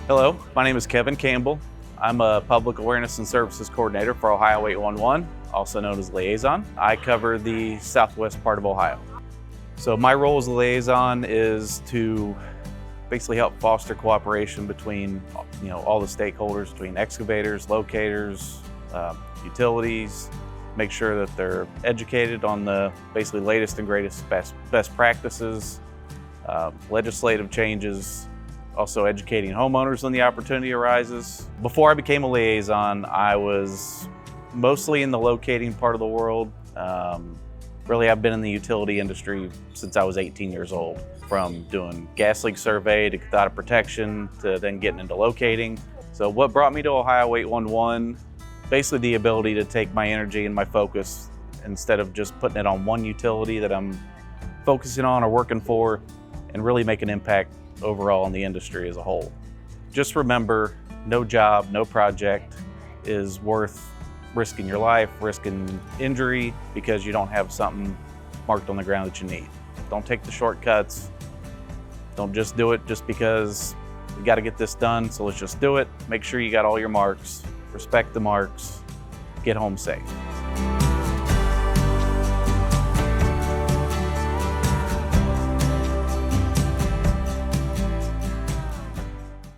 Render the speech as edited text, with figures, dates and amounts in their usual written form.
Hello, my name is Kevin Campbell. I'm a Public Awareness and Services Coordinator for Ohio 811, also known as Liaison. I cover the southwest part of Ohio. So my role as a liaison is to basically help foster cooperation between all the stakeholders, between excavators, locators, utilities, make sure that they're educated on the basically latest and greatest best practices, legislative changes, also educating homeowners when the opportunity arises. Before I became a liaison, I was mostly in the locating part of the world. Really, I've been in the utility industry since I was 18 years old, from doing gas leak survey to cathodic protection to then getting into locating. So what brought me to Ohio 811, basically the ability to take my energy and my focus, instead of just putting it on one utility that I'm focusing on or working for, and really make an impact overall in the industry as a whole. Just remember, no job, no project is worth risking your life, risking injury because you don't have something marked on the ground that you need. Don't take the shortcuts. Don't just do it just because we got to get this done, so let's just do it. Make sure you got all your marks, respect the marks, get home safe.